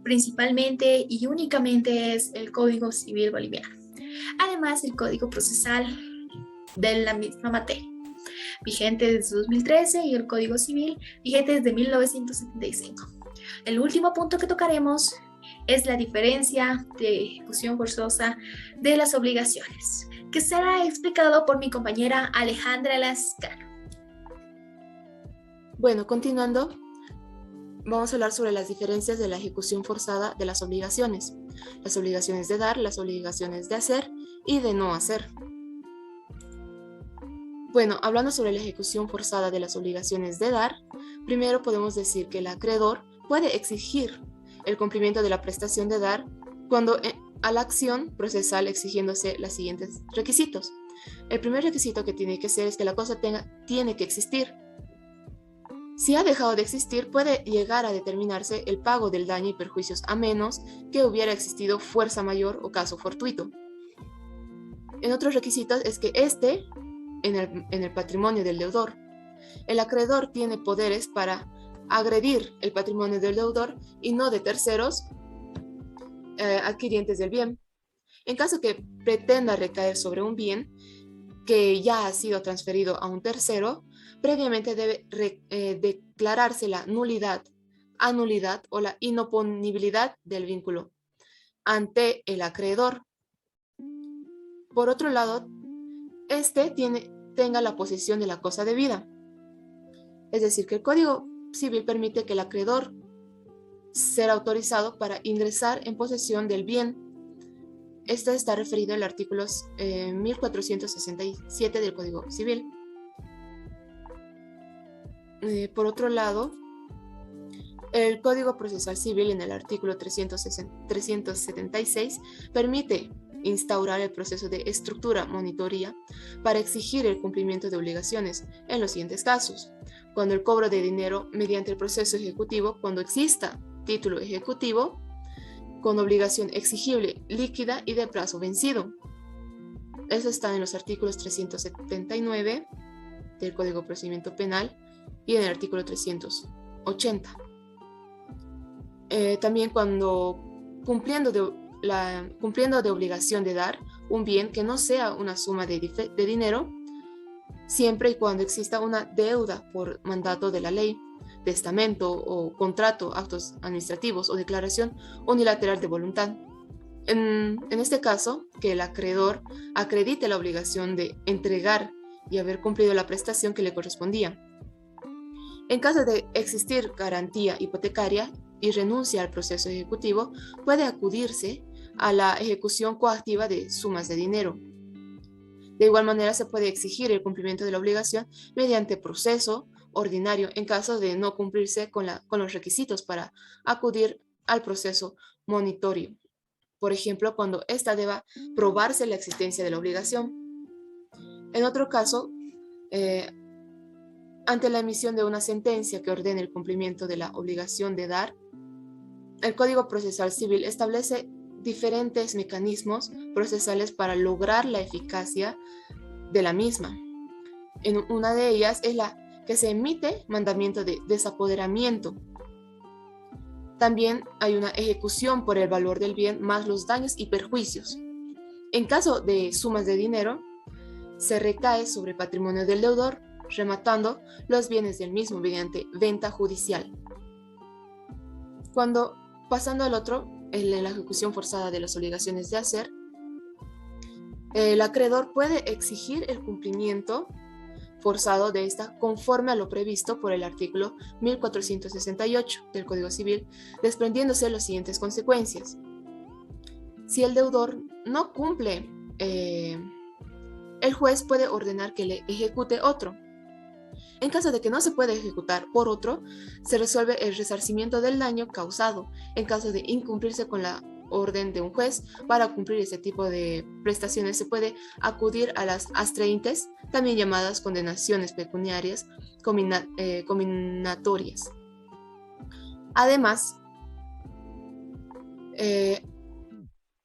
principalmente y únicamente es el Código Civil Boliviano. Además, el Código Procesal de la misma materia, vigente desde 2013, y el Código Civil, vigente desde 1975. El último punto que tocaremos es la diferencia de ejecución forzosa de las obligaciones, que será explicado por mi compañera Alejandra Lascano.
Bueno, continuando, vamos a hablar sobre las diferencias de la ejecución forzada de las obligaciones de dar, las obligaciones de hacer y de no hacer. Bueno, hablando sobre la ejecución forzada de las obligaciones de dar, primero podemos decir que el acreedor puede exigir el cumplimiento de la prestación de dar cuando a la acción procesal exigiéndose los siguientes requisitos. El primer requisito que tiene que ser es que la cosa tiene que existir. Si ha dejado de existir, puede llegar a determinarse el pago del daño y perjuicios a menos que hubiera existido fuerza mayor o caso fortuito. En otros requisitos es que en el patrimonio del deudor, el acreedor tiene poderes para agredir el patrimonio del deudor y no de terceros adquirientes del bien. En caso que pretenda recaer sobre un bien que ya ha sido transferido a un tercero, previamente debe declararse la nulidad, anulidad o la inoponibilidad del vínculo ante el acreedor. Por otro lado, tenga la posesión de la cosa debida. Es decir, que el Código Civil permite que el acreedor sea autorizado para ingresar en posesión del bien. Esto está referido al artículo 1467 del Código Civil. Por otro lado, el Código Procesal Civil en el artículo 376 permite instaurar el proceso de estructura monitoría para exigir el cumplimiento de obligaciones en los siguientes casos: cuando el cobro de dinero mediante el proceso ejecutivo, cuando exista título ejecutivo con obligación exigible, líquida y de plazo vencido. Eso está en los artículos 379 del Código de Procedimiento Penal y en el artículo 380. También cuando cumpliendo de obligación de dar un bien que no sea una suma de dinero, siempre y cuando exista una deuda por mandato de la ley, testamento o contrato, actos administrativos o declaración unilateral de voluntad. En este caso, que el acreedor acredite la obligación de entregar y haber cumplido la prestación que le correspondía. En caso de existir garantía hipotecaria y renuncia al proceso ejecutivo, puede acudirse a la ejecución coactiva de sumas de dinero. De igual manera, se puede exigir el cumplimiento de la obligación mediante proceso ordinario en caso de no cumplirse con los requisitos para acudir al proceso monitorio. Por ejemplo, cuando ésta deba probarse la existencia de la obligación. En otro caso, ante la emisión de una sentencia que ordene el cumplimiento de la obligación de dar, el Código Procesal Civil establece diferentes mecanismos procesales para lograr la eficacia de la misma. En una de ellas es la que se emite mandamiento de desapoderamiento. También hay una ejecución por el valor del bien más los daños y perjuicios. En caso de sumas de dinero, se recae sobre el patrimonio del deudor, rematando los bienes del mismo mediante venta judicial. Pasando al otro, en la ejecución forzada de las obligaciones de hacer, el acreedor puede exigir el cumplimiento forzado de esta conforme a lo previsto por el artículo 1468 del Código Civil, desprendiéndose las siguientes consecuencias. Si el deudor no cumple, el juez puede ordenar que le ejecute otro. En caso de que no se pueda ejecutar por otro, se resuelve el resarcimiento del daño causado en caso de incumplirse con la orden de un juez. Para cumplir este tipo de prestaciones se puede acudir a las astreintes, también llamadas condenaciones pecuniarias combinatorias. Además, en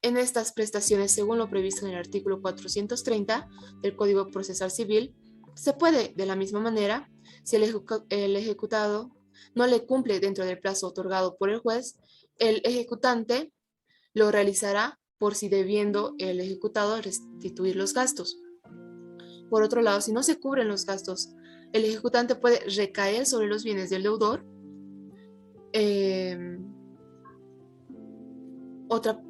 estas prestaciones, según lo previsto en el artículo 430 del Código Procesal Civil, se puede, de la misma manera, si el ejecutado no le cumple dentro del plazo otorgado por el juez, el ejecutante lo realizará por si debiendo el ejecutado restituir los gastos. Por otro lado, si no se cubren los gastos, el ejecutante puede recaer sobre los bienes del deudor. Otra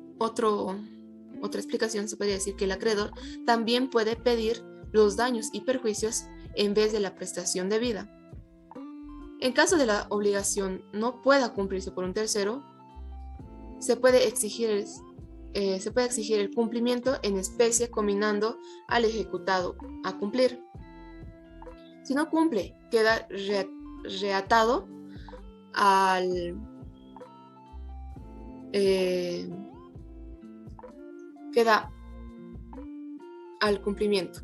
explicación se podría decir que el acreedor también puede pedir los daños y perjuicios en vez de la prestación debida. En caso de la obligación no pueda cumplirse por un tercero, se puede exigir el cumplimiento en especie combinando al ejecutado a cumplir. Si no cumple, queda reatado al al cumplimiento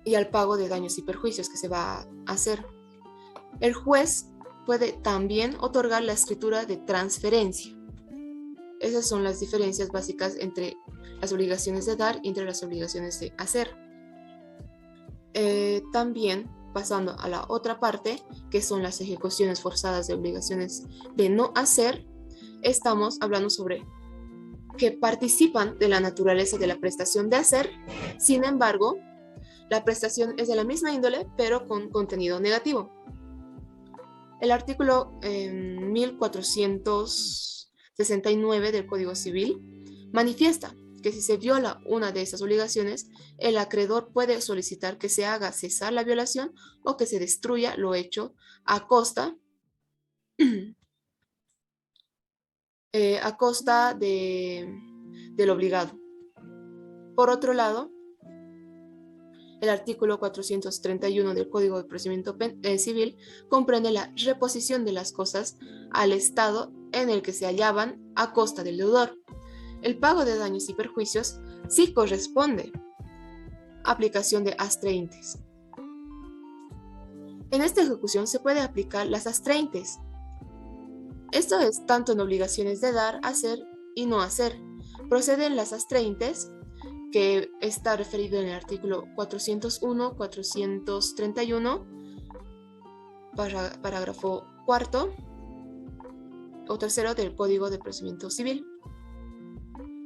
y al pago de daños y perjuicios que se va a hacer. El juez puede también otorgar la escritura de transferencia. Esas son las diferencias básicas entre las obligaciones de dar y entre las obligaciones de hacer. También, pasando a la otra parte, que son las ejecuciones forzadas de obligaciones de no hacer, estamos hablando sobre que participan de la naturaleza de la prestación de hacer. Sin embargo, la prestación es de la misma índole, pero con contenido negativo. El artículo 1469 del Código Civil manifiesta que si se viola una de esas obligaciones, el acreedor puede solicitar que se haga cesar la violación o que se destruya lo hecho a costa del obligado. Por otro lado, el artículo 431 del Código de Procedimiento Civil comprende la reposición de las cosas al estado en el que se hallaban a costa del deudor. El pago de daños y perjuicios sí corresponde a aplicación de astreintes. En esta ejecución se puede aplicar las astreintes. Esto es tanto en obligaciones de dar, hacer y no hacer. Proceden las astreintes, que está referido en el artículo 401, 431, parágrafo cuarto o tercero del Código de Procedimiento Civil,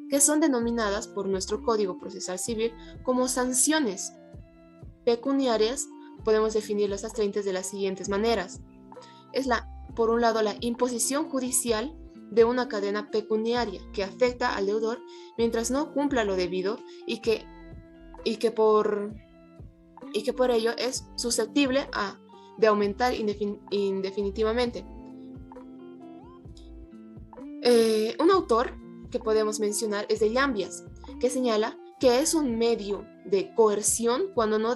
que son denominadas por nuestro Código Procesal Civil como sanciones pecuniarias. Podemos definir las astreintes de las siguientes maneras. Es por un lado, la imposición judicial de una cadena pecuniaria que afecta al deudor mientras no cumpla lo debido y que por ello es susceptible de aumentar indefinitivamente. Un autor que podemos mencionar es de Llambias, que señala que es un medio de coerción cuando no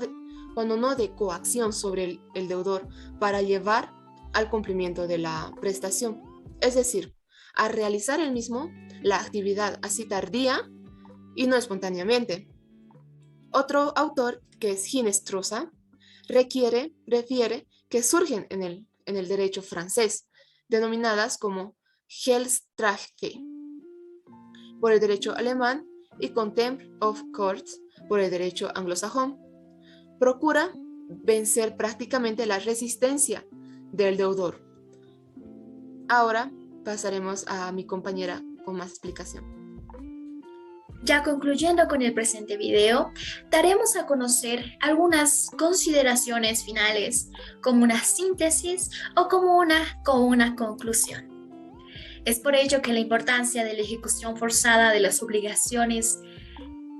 de coacción sobre el deudor para llevar al cumplimiento de la prestación, es decir, a realizar el mismo la actividad así tardía y no espontáneamente. Otro autor, que es Ginestrosa, refiere que surgen en el derecho francés, denominadas como Geldstrafe por el derecho alemán y Contempt of Courts por el derecho anglosajón. Procura vencer prácticamente la resistencia del deudor. Ahora pasaremos a mi compañera con más explicación.
Ya concluyendo con el presente video, daremos a conocer algunas consideraciones finales, como una síntesis o como una conclusión. Es por ello que la importancia de la ejecución forzada de las obligaciones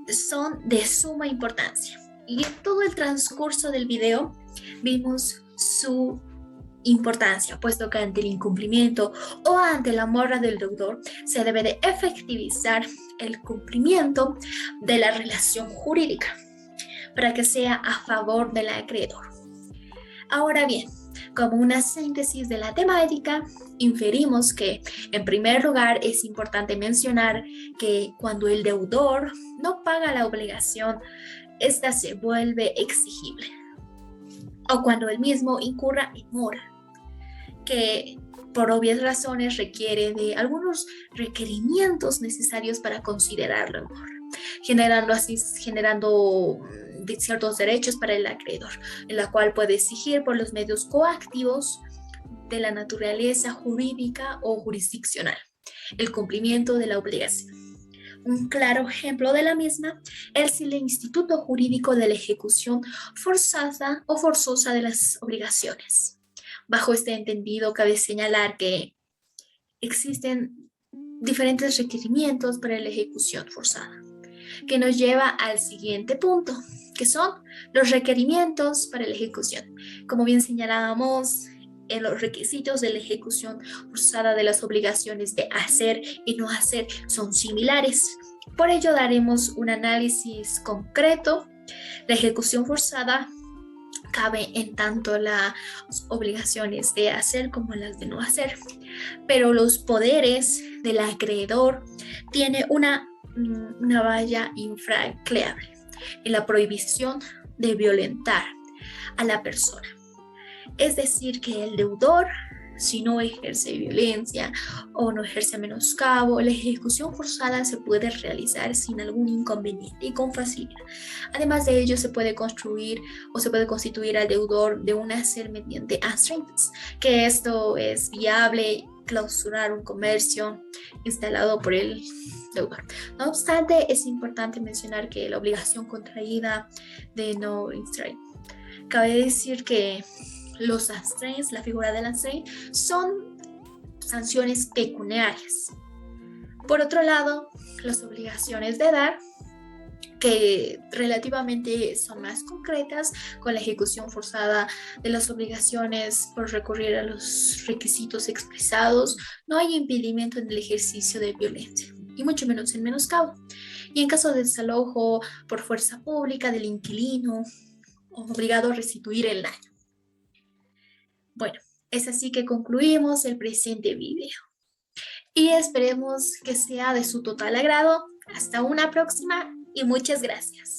son de suma importancia. Y en todo el transcurso del video vimos su importancia, puesto que ante el incumplimiento o ante la mora del deudor se debe de efectivizar el cumplimiento de la relación jurídica para que sea a favor del acreedor. Ahora bien, como una síntesis de la temática, inferimos que, en primer lugar, es importante mencionar que cuando el deudor no paga la obligación, esta se vuelve exigible, o cuando el mismo incurra en mora, que por obvias razones requiere de algunos requerimientos necesarios para considerarlo en mora, generando ciertos derechos para el acreedor, en la cual puede exigir por los medios coactivos de la naturaleza jurídica o jurisdiccional el cumplimiento de la obligación. Un claro ejemplo de la misma es el Instituto Jurídico de la Ejecución Forzada o Forzosa de las Obligaciones. Bajo este entendido, cabe señalar que existen diferentes requerimientos para la ejecución forzada, que nos lleva al siguiente punto, que son los requerimientos para la ejecución. Como bien señalábamos, en los requisitos de la ejecución forzada de las obligaciones de hacer y no hacer son similares. Por ello daremos un análisis concreto. La ejecución forzada cabe en tanto las obligaciones de hacer como las de no hacer, pero los poderes del acreedor tiene una una valla infranqueable en la prohibición de violentar a la persona. Es decir, que el deudor, si no ejerce violencia o no ejerce menoscabo, la ejecución forzada se puede realizar sin algún inconveniente y con facilidad. Además de ello, se puede construir o se puede constituir al deudor de un hacer mediante astringentes, que esto es viable, clausurar un comercio instalado por el deudor. No obstante, es importante mencionar que la obligación contraída de no instruir. Cabe decir que los astreins, la figura del astrein, son sanciones pecuniarias. Por otro lado, las obligaciones de dar, que relativamente son más concretas, con la ejecución forzada de las obligaciones por recurrir a los requisitos expresados, no hay impedimento en el ejercicio de violencia, y mucho menos en menoscabo. Y en caso de desalojo por fuerza pública del inquilino, obligado a restituir el daño. Bueno, es así que concluimos el presente video y esperemos que sea de su total agrado. Hasta una próxima y muchas gracias.